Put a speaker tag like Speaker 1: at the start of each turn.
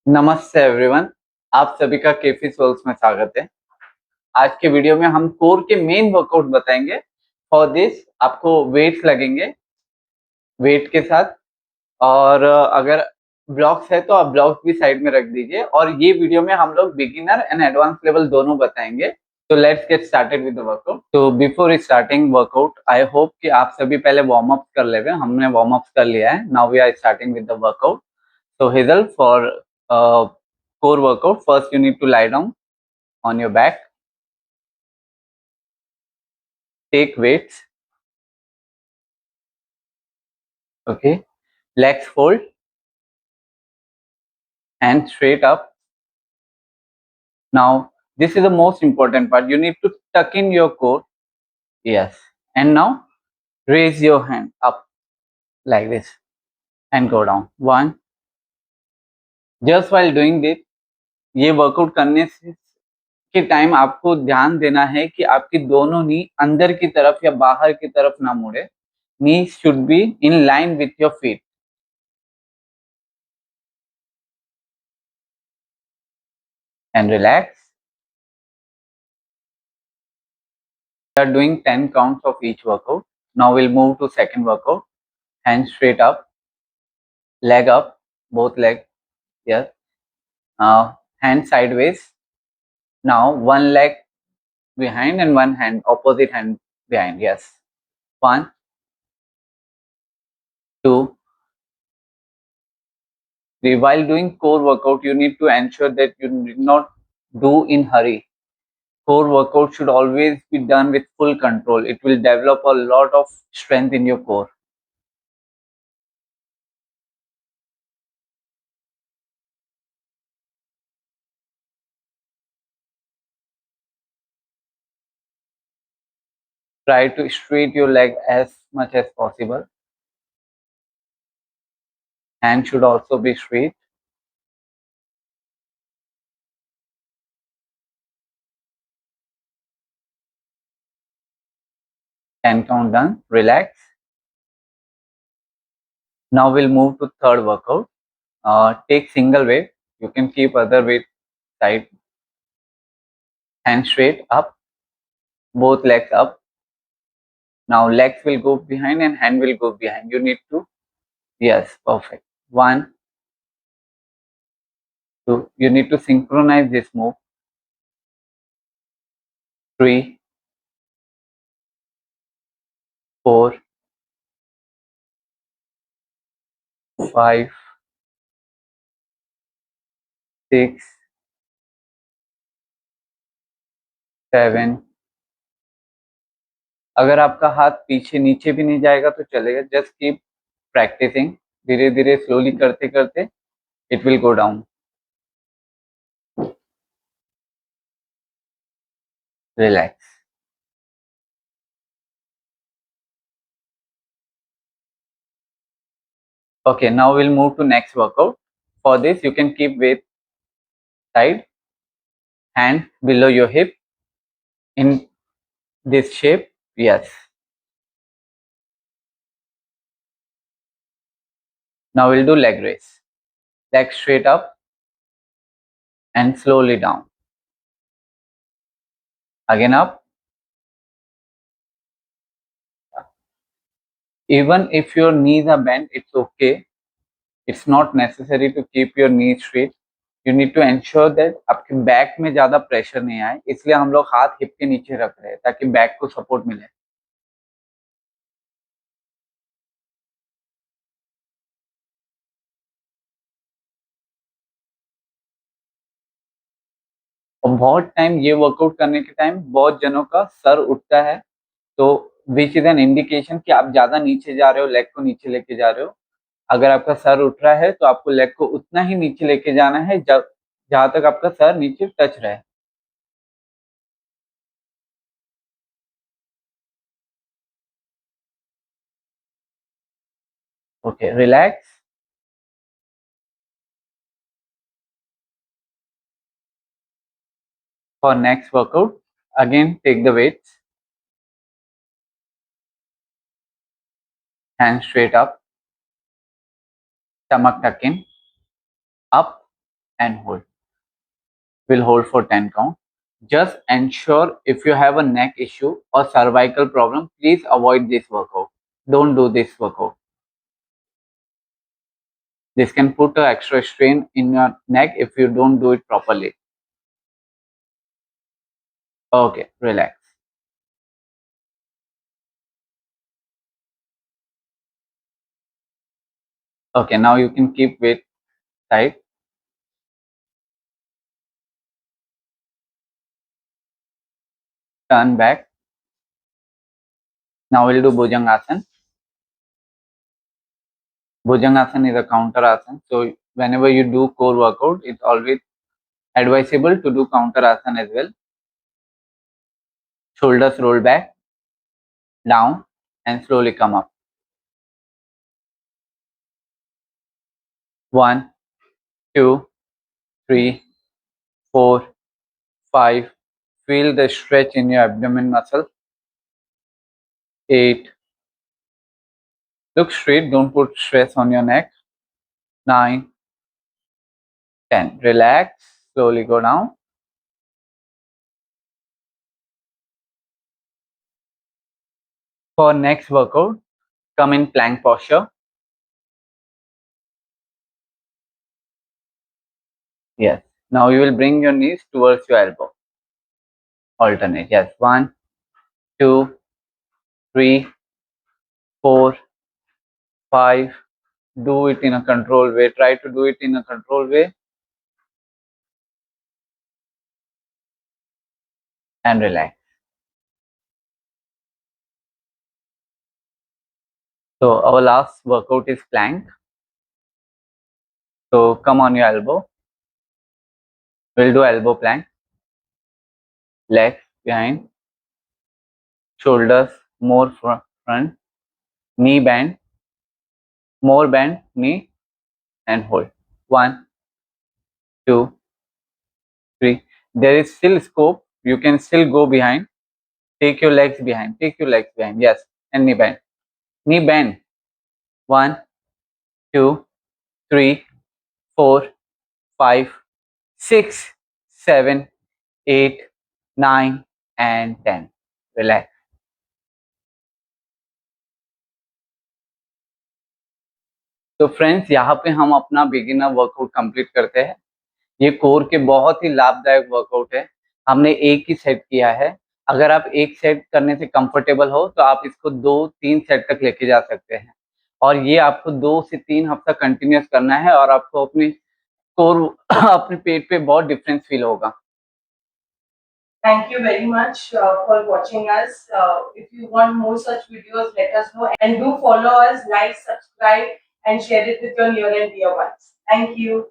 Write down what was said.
Speaker 1: नमस्ते एवरीवन। आप सभी का केफी सोल्स में स्वागत है। आज के वीडियो में हम कोर के मेन वर्कआउट बताएंगे। फॉर दिस आपको वेट्स लगेंगे, वेट के साथ। और अगर ब्लॉक्स है तो आप ब्लॉक्स भी साइड में रख दीजिए। और ये वीडियो में हम लोग बिगिनर एंड एडवांस लेवल दोनों बताएंगे। तो let's get started with the workout. तो before starting workout, I hope कि आप सभी पहले वार्म अप कर ले। हमने वार्म अप कर लिया है। Now we are starting with the workout. So Hazel, for core workout, first you need to lie down on your back. Take weights. Okay. Legs fold. Hands straight up. Now, this is the most important part. You need to tuck in your core. Yes. And now, raise your hand up like this and go down. One. Just while doing this, ये workout करने से के time आपको ध्यान देना है कि आपकी दोनों नी अंदर की तरफ या बाहर की तरफ ना मुड़े। Knees should be in line with your feet. And relax. We are doing 10 counts of each workout. Now we'll move to second workout. Hands straight up, leg up, both legs. Yes. Hand sideways. Now one leg behind and one hand, opposite hand behind. Yes. One, two, three. While doing core workout, you need to ensure that you did not do in hurry. Core workout should always be done with full control. It will develop a lot of strength in your core. Try to straight your leg as much as possible. Hand should also be straight. And count done. Relax. Now we'll move to third workout. Take single weight. You can keep other weight side. Hand straight up. Both legs up. Now legs will go behind and hand will go behind. You need to, yes, perfect. One, two. You need to synchronize this move. Three, four, five, six, seven. अगर आपका हाथ पीछे नीचे भी नहीं जाएगा तो चलेगा। Just keep practising. धीरे धीरे स्लोली करते करते it will go down. Relax. Okay, now we'll move to next workout. For this, you can keep weight side, hand below your hip in this shape. Yes. Now we'll do leg raise. Leg straight up and slowly down. Again up. Even if your knees are bent, it's okay. It's not necessary to keep your knees straight. You need to ensure that आपके back में ज्यादा pressure नहीं आए, इसलिए हम लोग हाथ hip के नीचे रख रहे हैं ताकि बैक को सपोर्ट मिले। और बहुत टाइम ये वर्कआउट करने के टाइम बहुत जनों का सर उठता है, तो विच इज एन इंडिकेशन कि आप ज्यादा नीचे जा रहे हो, लेग को नीचे लेके जा रहे हो। अगर आपका सर उठ रहा है तो आपको लेग को उतना ही नीचे लेके जाना है जहां तक आपका सर नीचे टच रहे। Okay, relax. For next workout, again take the weights, hand straight up, stomach tuck in, up, and hold. We'll hold for 10 count. Just ensure if you have a neck issue or cervical problem, please avoid this workout. Don't do this workout. This can put an extra strain in your neck if you don't do it properly. Okay, relax. Okay, now you can keep weight tight. Turn back. Now we'll do Bhujangasana. Bhujangasana is a counter asana. So whenever you do core workout, it's always advisable to do counter asana as well. Shoulders roll back, down, and slowly come up. 1, 2, 3, 4, 5. Feel the stretch in your abdomen muscle. 8. Look straight, don't put stress on your neck. 9, 10. Relax, slowly go down. For next workout, come in plank posture. Yes. Now you will bring your knees towards your elbow. Alternate. Yes. 1, 2, 3, 4, 5. Do it in a controlled way. Try to do it in a controlled way. And relax. So our last workout is plank. So come on your elbow. We'll do elbow plank. Legs behind. Shoulders more front. Knee bend. More bend. Knee. And hold. 1, 2, 3. There is still scope. You can still go behind. Take your legs behind. Take your legs behind. Yes. And knee bend. Knee bend. 1, 2, 3, 4, 5, 6, 7, 8, 9 and 10. Relax. तो friends यहाँ पे हम अपना beginner workout complete करते हैं। ये core के बहुत ही लाभदायक वर्कआउट है। हमने एक ही सेट किया है। अगर आप एक सेट करने से कंफर्टेबल हो तो आप इसको 2-3 सेट तक लेके जा सकते हैं और ये आपको 2 से 3 हफ्ता कंटिन्यूस करना है और आपको अपनी कोर अपने पेट पे बहुत डिफरेंस फील होगा। Thank you very much for watching us. If you want more such videos, let us know and do follow us, like, subscribe, and share it with your near and dear ones. Thank you.